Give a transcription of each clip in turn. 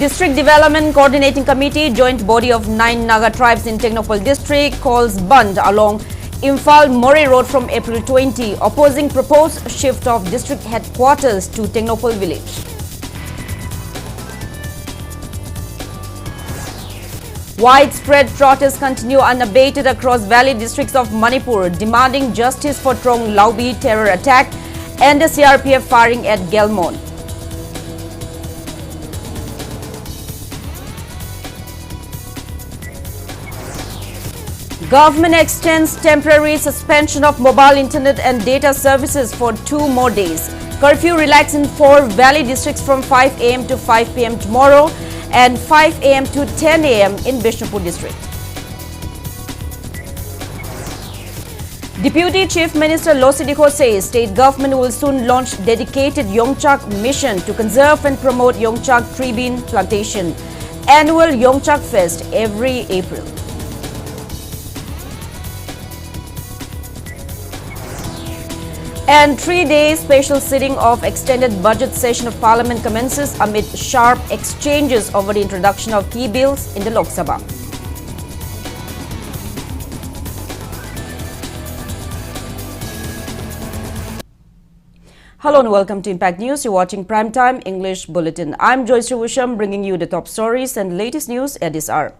District Development Coordinating Committee, joint body of 9 Naga tribes in Tengnoupal district, calls band along Imphal Moreh Road from April 20, opposing proposed shift of district headquarters to Tengnoupal village. Widespread protests continue unabated across valley districts of Manipur, demanding justice for Tengnoupal terror attack and the CRPF firing at Gelmon. Government extends temporary suspension of mobile internet and data services for 2 more days. Curfew relaxed in 4 valley districts from 5 a.m. to 5 p.m. tomorrow and 5 a.m. to 10 a.m. in Bishnupur district. Deputy Chief Minister Losidiko says state government will soon launch dedicated Yongchak mission to conserve and promote Yongchak tree bean plantation. Annual Yongchak Fest every April. And 3-day special sitting of extended budget session of Parliament commences amid sharp exchanges over the introduction of key bills in the Lok Sabha. Hello and welcome to Impact News. You're watching Primetime English Bulletin. I'm JOYSHREE USHAM, bringing you the top stories and latest news at this hour.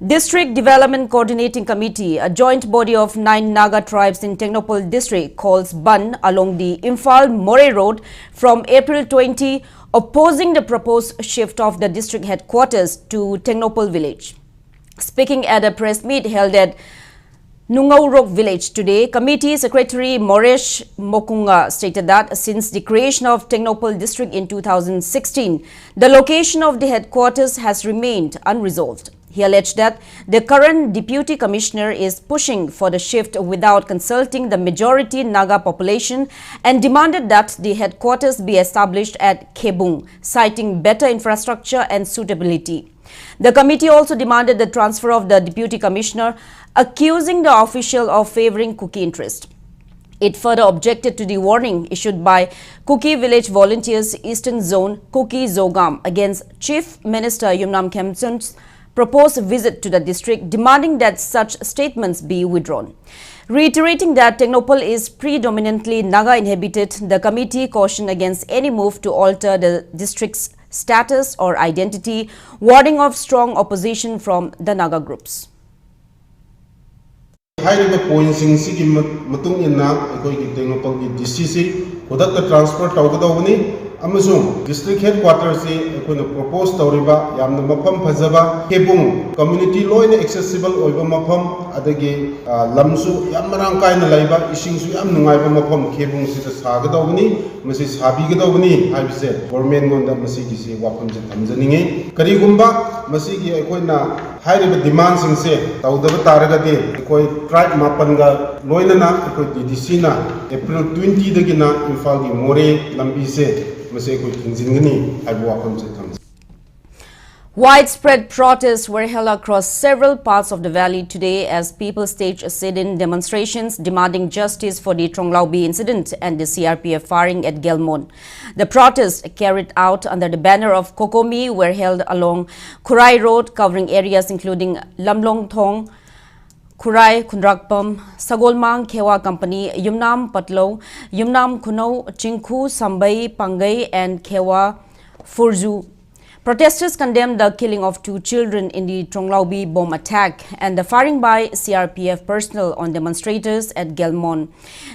District Development Coordinating Committee, a joint body of 9 Naga tribes in Tengnoupal district, calls band along the Imphal Moreh Road from April 20, opposing the proposed shift of the district headquarters to Tengnoupal village. Speaking at a press meet held at Nungaurok village today, Committee Secretary Moresh Mokunga stated that since the creation of Tengnoupal district in 2016, the location of the headquarters has remained unresolved. He alleged that the current Deputy Commissioner is pushing for the shift without consulting the majority Naga population and demanded that the headquarters be established at Khebung, citing better infrastructure and suitability. The committee also demanded the transfer of the Deputy Commissioner, accusing the official of favoring Kuki interest. It further objected to the warning issued by Kuki Village Volunteers Eastern Zone Kuki Zogam against Chief Minister Yumnam Khemchand's proposed visit to the district, demanding that such statements be withdrawn. Reiterating that Tengnoupal is predominantly Naga inhabited, the committee cautioned against any move to alter the district's status or identity, warding off strong opposition from the Naga groups. District headquarters proposed Mapam Pazaba, Khebung, community law accessible over Mapam, Adagi, Lamsu, Yamarang kind of labor, Ishing Yam Nungaiba Mapam, Khebung Sisters Hagadovni, Mrs. Habigadovni, I've said, Gorman on the Masigi, Wapams and Tanzania, Karigumba, Masigi, Equina, high demands in say, Taudava Taragade, Equi tribe Mapanga, Loinana, Equi Dicina, April 20, the Gina, Infalgi More, Lambise. Widespread protests were held across several parts of the valley today as people staged sit-in demonstrations demanding justice for the Tengnoupal incident and the CRPF firing at Gelmon. The protests carried out under the banner of Kokomi were held along Kurai Road, covering areas including Lamlong Thong, Kurai Kundrakpam, Sagolmang Kewa Company, Yumnam Patlo, Yumnam Kuno, Chingku, Sambai, Pangai and Kewa Furzu. Protesters condemned the killing of 2 children in the Tengnoupal bomb attack and the firing by CRPF personnel on demonstrators at Gelmon.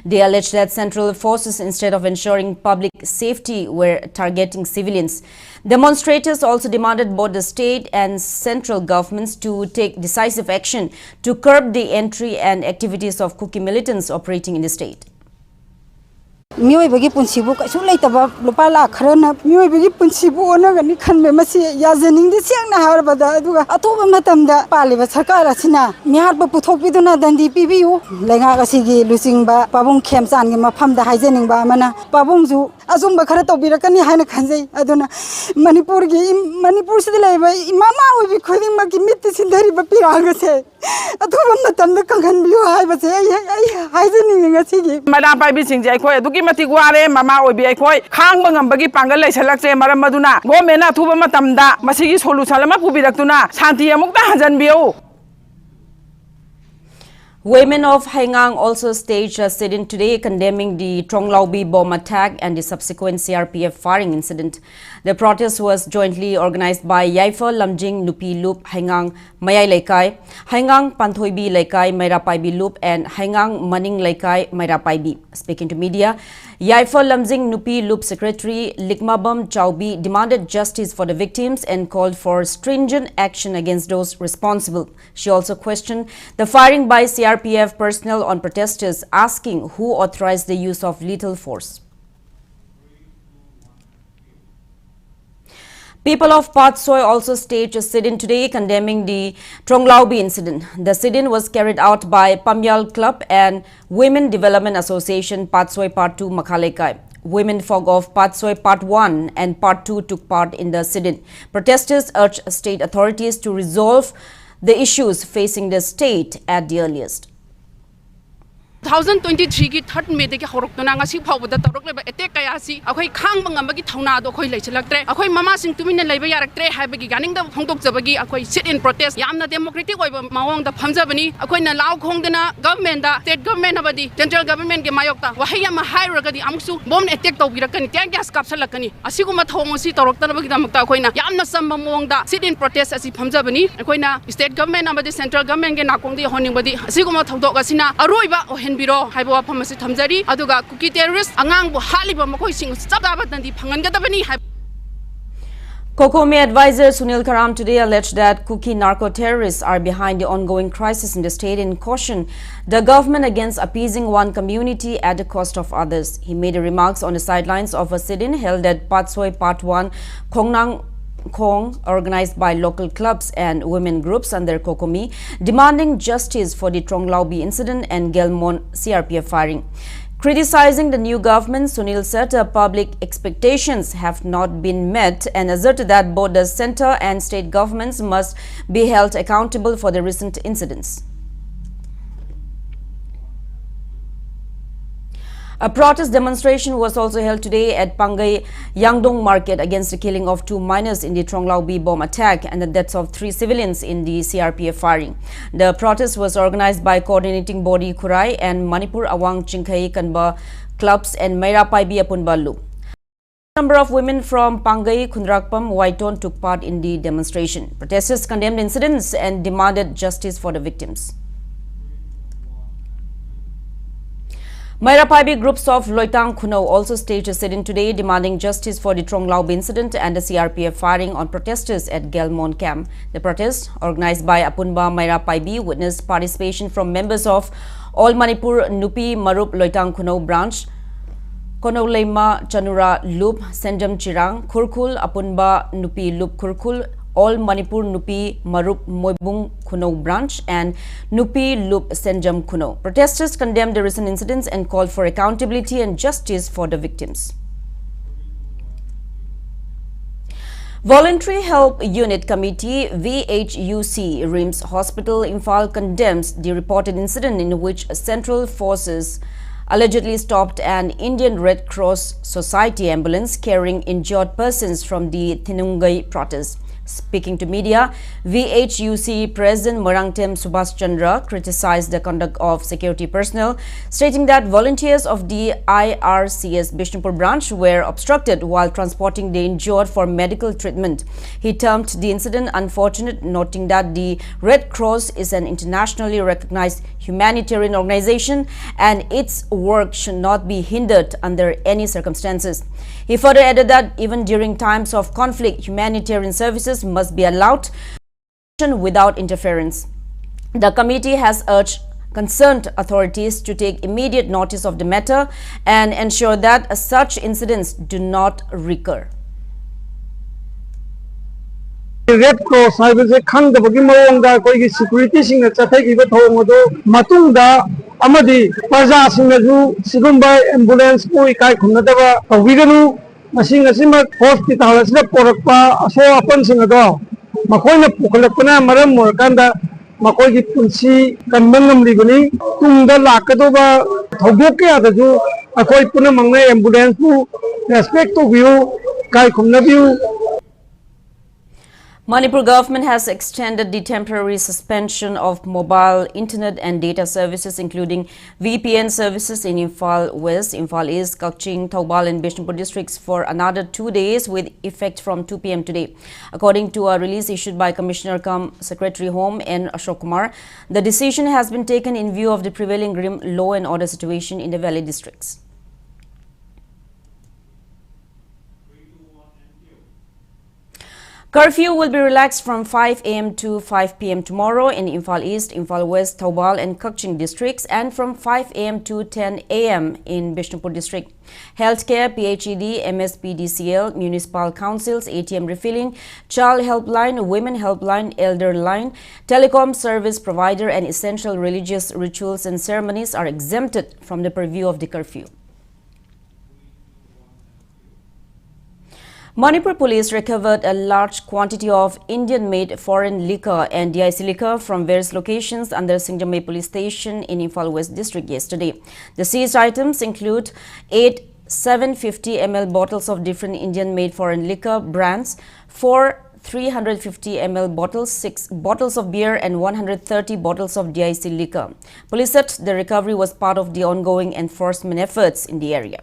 They alleged that central forces, instead of ensuring public safety, were targeting civilians. Demonstrators also demanded both the state and central governments to take decisive action to curb the entry and activities of Kuki militants operating in the state. Mioibagi Punsibu, Sulitaba, Lupala, Krona, Mioibagi Punsibu, and Kanmasi, Yazaning, the Siana Harbada, Atoba Matamda, Paliva Sakarasina, Miarba Putopiduna, than the PBU, Lengagasigi, losing Babung Kemsan, Mapam, the Hizening Bamana, Babungzu, azumba khara tawbirakani haina khanjai aduna manipur sida laiba mama obi khuding ma ki mit sindari ba piranga se athuba matam da kanghan biyo hai ba se ai haijani nga sigi mara pai bi sing jai khoi aduki mati gware mama obi ai khoi khang bangam bagi pangal lai salak che maram maduna government na thuba matam da masigi solution lama pubiraktuna shanti amuk ta hajan biyo. Women of Haingang also staged a sit-in today condemning the Tronglaubi bomb attack and the subsequent CRPF firing incident. The protest was jointly organized by Yaifa Lamjing Nupi Loop Haingang Mayai Laikai, Haingang Panthoibi Laikai Mairapaibi Loop and Haingang Maning Laikai Mairapaibi. Speaking to media, Yaifa Lamjing Nupi Loop Secretary Likmabam Chaubi demanded justice for the victims and called for stringent action against those responsible. She also questioned the firing by CRPF personnel on protesters, asking who authorized the use of lethal force. People of Patsoi also staged a sit-in today condemning the Tronglaubi incident. The sit-in was carried out by Pamyal Club and Women Development Association Patsoi Part 2 Makhalekai. Women folk of Patsoi Part 1 and Part 2 took part in the sit-in. Protesters urged state authorities to resolve the issues facing the state at the earliest. 2023 की 3rd May के हरक्तना ngasi phawda torok attack kaya si akhoi khangba ngambagi thauna do khoi leichilaktre akhoi mama sing tumina leiba yaraktre haibagi ganing da phongtok jabagi akhoi sit in protest yamna democratic oiba mawong da phamjabani akhoi na law khongdena government da state government abadi central government ke mayokta wahai ama hairagadi amsu bomb attack tawbirakani tya gas kapsalakani asiguma thong si torokta bagi damakta akhoi na yamna samba mawong da sit in protest asi phamjabani akhoi na state government abadi central government ke nakongdi honingbadi asiguma thodok asina aroiba Biro Haibo Pamasi Tamzari, Aduga cookie terrorists, Angang, Haliba Mako sing Sababatan Pangangatabani. Kokome advisor Sunil Karam today alleged that cookie narco-terrorists are behind the ongoing crisis in the state and cautioned the government against appeasing one community at the cost of others. He made remarks on the sidelines of a sit-in held at Patsoi Part 1, Kongnang Kong, organized by local clubs and women groups under Kokomi, demanding justice for the Tronglaubi incident and Gelmon CRPF firing. Criticizing the new government, Sunil said public expectations have not been met and asserted that both the center and state governments must be held accountable for the recent incidents. A protest demonstration was also held today at Pangai Yangdong Market against the killing of 2 minors in the Tronglaubi bomb attack and the deaths of 3 civilians in the CRPF firing. The protest was organized by coordinating body Kurai and Manipur Awang Chingkai Kanba clubs and Mairapaibi Apunba Loop. A number of women from Pangai, Khundrakpam, Waiton took part in the demonstration. Protesters condemned incidents and demanded justice for the victims. Mairapaibi groups of Loitang Kuno also staged a sit-in today demanding justice for the Tronglaubi incident and the CRPF firing on protesters at Gelmon camp. The protest, organized by Apunba Mairapaibi, witnessed participation from members of All Manipur Nupi Marup Loitang Kuno branch, Konolema Chanura Loop, Senjam Chirang, Kurkul, Apunba Nupi Loop Kurkul, All Manipur Nupi Marup Moibung Kuno branch and Nupi Loop Senjam Kuno. Protesters condemned the recent incidents and called for accountability and justice for the victims. Voluntary Help Unit Committee VHUC RIMS Hospital Imphal condemns the reported incident in which Central Forces allegedly stopped an Indian Red Cross Society ambulance carrying injured persons from the Thenungai protest. Speaking to media, VHUC President Marangtem Subhash Chandra criticized the conduct of security personnel, stating that volunteers of the IRCS Bishnupur branch were obstructed while transporting the injured for medical treatment. He termed the incident unfortunate, noting that the Red Cross is an internationally recognized humanitarian organization and its work should not be hindered under any circumstances. He further added that even during times of conflict, humanitarian services must be allowed without interference. The committee has urged concerned authorities to take immediate notice of the matter and ensure that such incidents do not recur. Red Cross has been security amadi praja singaju sigumba ambulance ko ikai khumnadaba tawiganu masing asima hospital asina porakpa aso apan singado makoina pukhalakna maram morkanda makoi ki punsi kanbangam liguni tungda lakadoba thogok ya daju akoi puna mangne ambulance bu respect to view kai khumna view. Manipur government has extended the temporary suspension of mobile internet and data services, including VPN services in Imphal West, Imphal East, Kaching, Tengnoupal and Bishnupur districts for another 2 days with effect from 2 p.m. today. According to a release issued by Commissioner cum Secretary Home N. Ashok Kumar, the decision has been taken in view of the prevailing grim law and order situation in the valley districts. Curfew will be relaxed from 5 a.m. to 5 p.m. tomorrow in Imphal East, Imphal West, Tengnoupal and Kaching districts, and from 5 a.m. to 10 a.m. in Bishnupur district. Healthcare, PHED, MSPDCL, municipal councils, ATM refilling, child helpline, women helpline, elder line, telecom service provider and essential religious rituals and ceremonies are exempted from the purview of the curfew. Manipur police recovered a large quantity of Indian-made foreign liquor and DIC liquor from various locations under Singjamay police station in Imphal West district yesterday. The seized items include 8 750 ml bottles of different Indian-made foreign liquor brands, 4 350 ml bottles, 6 bottles of beer and 130 bottles of DIC liquor. Police said the recovery was part of the ongoing enforcement efforts in the area.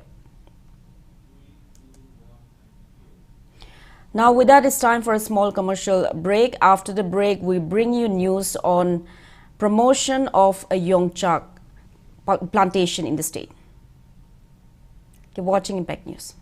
Now with that, it's time for a small commercial break. After the break, we bring you news on promotion of a Yongchak plantation in the state. Keep watching Impact News.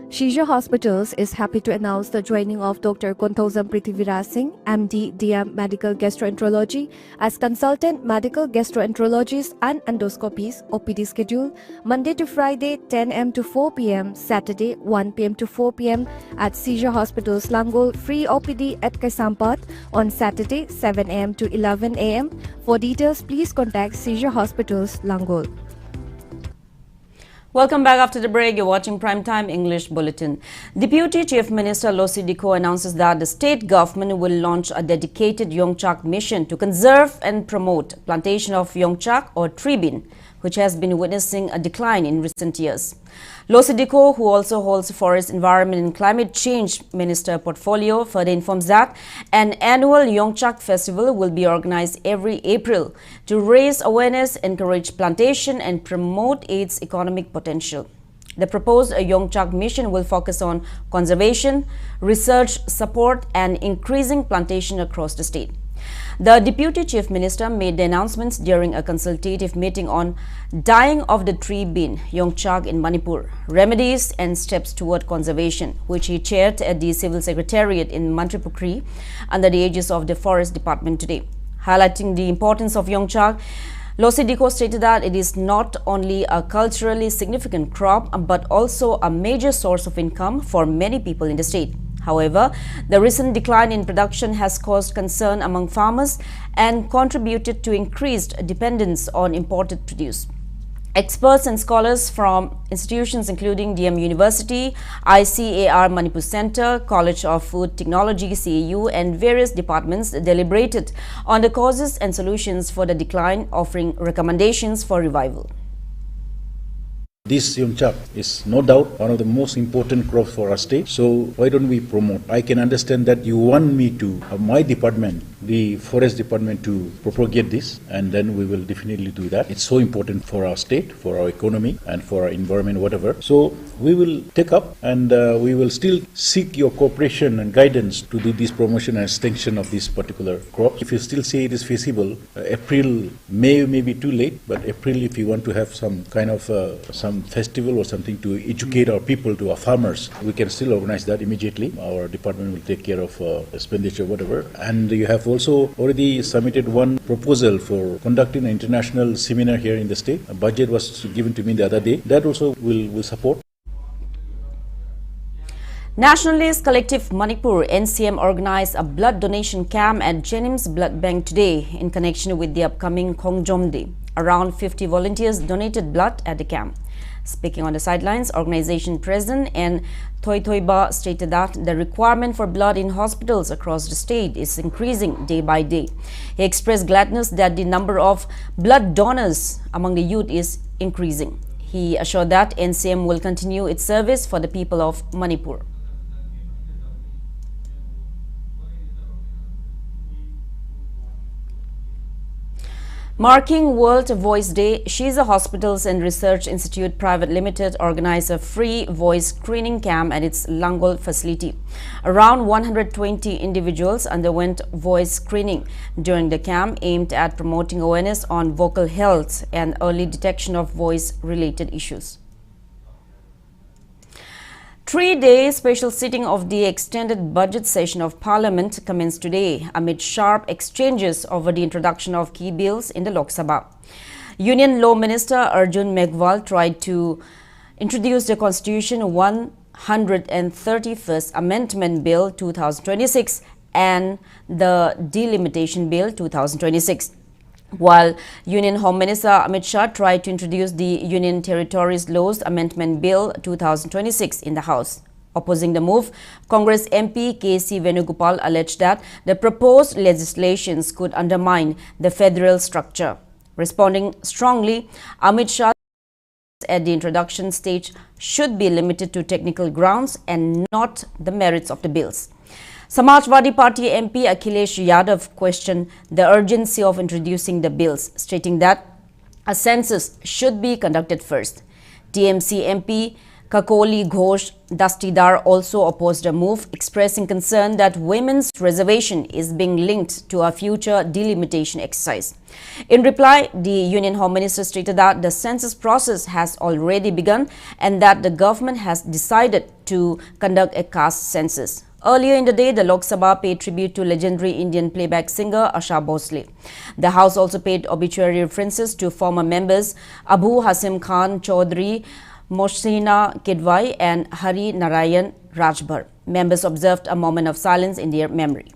Seizure Hospitals is happy to announce the joining of Dr. Kontozam Prithviraj Singh, MD, DM Medical Gastroenterology, as Consultant Medical Gastroenterologist and Endoscopies, OPD schedule, Monday to Friday, 10 am to 4 pm, Saturday, 1 pm to 4 pm at Seizure Hospitals, Langol, free OPD at Kaisampat on Saturday, 7 am to 11 am. For details, please contact Seizure Hospitals, Langol. Welcome back after the break. You're watching Primetime English Bulletin. Deputy Chief Minister Losi Diko announces that the state government will launch a dedicated Yongchak mission to conserve and promote plantation of Yongchak or tree bean, which has been witnessing a decline in recent years. Losi Diko, who also holds Forest, Environment and Climate Change Minister portfolio, further informs that an annual Yongchak festival will be organized every April to raise awareness, encourage plantation and promote its economic potential. The proposed Yongchak mission will focus on conservation, research support and increasing plantation across the state. The Deputy Chief Minister made the announcements during a consultative meeting on dying of the tree bean, Yongchak in Manipur, remedies and steps toward conservation, which he chaired at the Civil Secretariat in Manipur under the aegis of the Forest Department today. Highlighting the importance of Yongchak, Losi Diko stated that it is not only a culturally significant crop, but also a major source of income for many people in the state. However, the recent decline in production has caused concern among farmers and contributed to increased dependence on imported produce. Experts and scholars from institutions including DM University, ICAR Manipur Center, College of Food Technology CAU and various departments deliberated on the causes and solutions for the decline, offering recommendations for revival. This Yongchak is no doubt one of the most important crops for our state. So why don't we promote? I can understand that you want me to, my department, the forest department, to propagate this, and then we will definitely do that. It's so important for our state, for our economy and for our environment, whatever. So we will take up and we will still seek your cooperation and guidance to do this promotion and extension of this particular crop. If you still say it is feasible, April, May may be too late, but April, if you want to have some kind of some festival or something to educate our people, to our farmers, we can still organize that immediately. Our department will take care of expenditure, whatever. And you have also already submitted one proposal for conducting an international seminar here in the state. A budget was given to me the other day. That also will support. Nationalist Collective Manipur NCM organized a blood donation camp at Jennings Blood Bank today in connection with the upcoming Khongjom Day. Around 50 volunteers donated blood at the camp. Speaking on the sidelines, organization president and Thoiba stated that the requirement for blood in hospitals across the state is increasing day by day. He expressed gladness that the number of blood donors among the youth is increasing. He assured that NCM will continue its service for the people of Manipur. Marking World Voice Day, Shiza Hospitals and Research Institute Private Limited organized a free voice screening camp at its Langol facility. Around 120 individuals underwent voice screening during the camp aimed at promoting awareness on vocal health and early detection of voice-related issues. 3-day special sitting of the extended budget session of Parliament commenced today amid sharp exchanges over the introduction of key bills in the Lok Sabha. Union Law Minister Arjun Meghwal tried to introduce the Constitution 131st Amendment Bill 2026 and the Delimitation Bill 2026. While Union Home Minister Amit Shah tried to introduce the Union Territories Laws Amendment Bill 2026 in the House. Opposing the move, Congress MP K.C. Venugopal alleged that the proposed legislations could undermine the federal structure. Responding strongly, Amit Shah at the introduction stage should be limited to technical grounds and not the merits of the bills. Samajwadi Party MP Akhilesh Yadav questioned the urgency of introducing the bills, stating that a census should be conducted first. TMC MP Kakoli Ghosh Dastidar also opposed the move, expressing concern that women's reservation is being linked to a future delimitation exercise. In reply, the Union Home Minister stated that the census process has already begun and that the government has decided to conduct a caste census. Earlier in the day, the Lok Sabha paid tribute to legendary Indian playback singer Asha Bhosle. The House also paid obituary references to former members Abu Hasim Khan Chaudhry, Mohsina Kidwai and Hari Narayan Rajbhar. Members observed a moment of silence in their memory.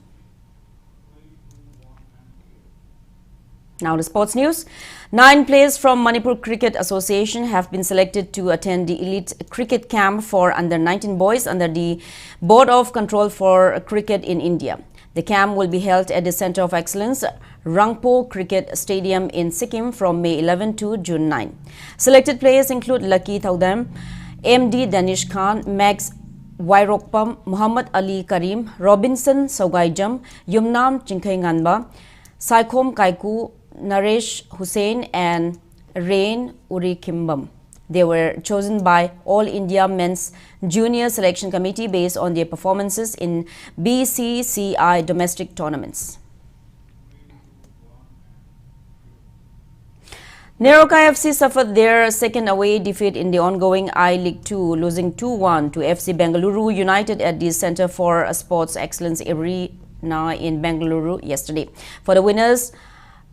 Now to sports news. 9 players from Manipur Cricket Association have been selected to attend the elite cricket camp for under-19 boys under the Board of Control for Cricket in India. The camp will be held at the Centre of Excellence, Rangpo Cricket Stadium in Sikkim from May 11 to June 9. Selected players include Lucky Thaudam, MD Danish Khan, Max Wairokpam, Muhammad Ali Karim, Robinson Saugaijam, Yumnam Chinkhainganba, Saikhom Kaiku, Naresh Hussain and Rain Uri Kimbam. They were chosen by All India Men's Junior Selection Committee based on their performances in BCCI domestic tournaments. Neroka FC suffered their second away defeat in the ongoing I-League 2, losing 2-1 to FC Bengaluru United at the Centre for Sports Excellence Arena in Bengaluru yesterday. For the winners,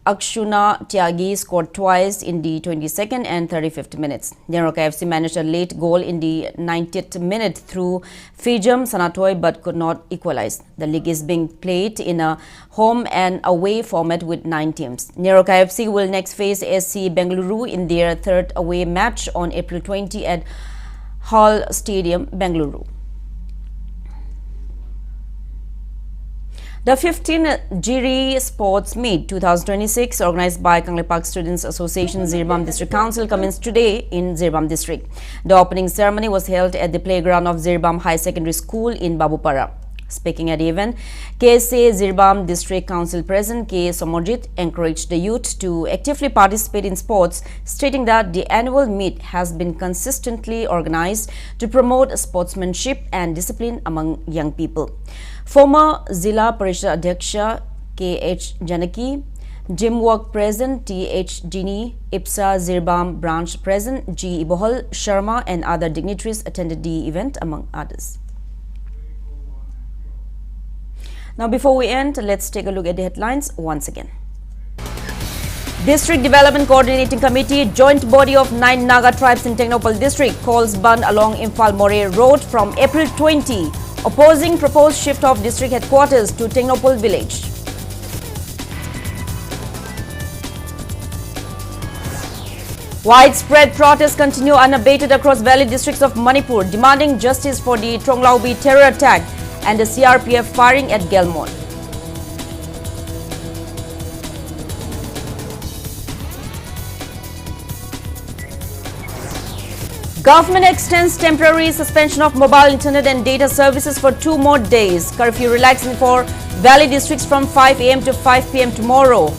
Akshuna Tyagi scored twice in the 22nd and 35th minutes. Neroka FC managed a late goal in the 90th minute through Fijam Sanatoy but could not equalize. The league is being played in a home and away format with 9 teams. Neroka FC will next face SC Bengaluru in their third away match on April 20 at Hall Stadium, Bengaluru. The 15th Jiri Sports Meet 2026 organized by Kanglepak Students Association Zirbam District Council commenced today in Zirbam District. The opening ceremony was held at the playground of Zirbam High Secondary School in Babupara. Speaking at the event, KSA Zirbam District Council President K. Somojit encouraged the youth to actively participate in sports, stating that the annual meet has been consistently organized to promote sportsmanship and discipline among young people. Former Zilla Parishad Adhyaksha K.H. Janaki, Gym Work President T.H. Jini, IPSA Zirbam Branch President G. Ibohal Sharma and other dignitaries attended the event, among others. Now, before we end, let's take a look at the headlines once again. District Development Coordinating Committee, joint body of 9 Naga tribes in Tengnoupal district, calls ban along Imphal More Road from April 20, opposing proposed shift of district headquarters to Tengnoupal village. Widespread protests continue unabated across valley districts of Manipur, demanding justice for the Tengnoupal terror attack and the CRPF firing at Gelmon. Government extends temporary suspension of mobile internet and data services for 2 more days. Curfew relaxing for valley districts from 5 a.m. to 5 p.m. tomorrow.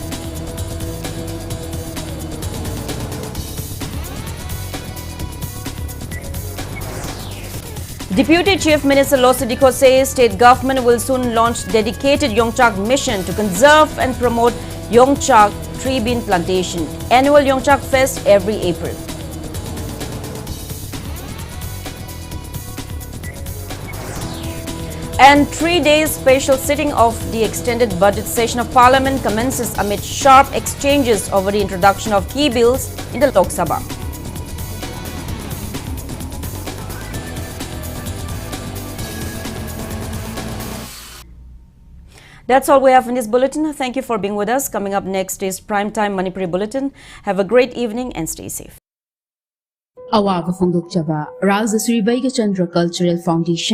Deputy Chief Minister Losidiko says state government will soon launch dedicated Yongchak mission to conserve and promote Yongchak tree bean plantation. Annual Yongchak Fest every April. And 3 days special sitting of the extended budget session of Parliament commences amid sharp exchanges over the introduction of key bills in the Lok Sabha. That's all we have in this bulletin. Thank you for being with us. Coming up next is Primetime Manipuri Bulletin. Have a great evening and stay safe. Awaga Fongdok Java, Raza Sri Chandra Cultural Foundation.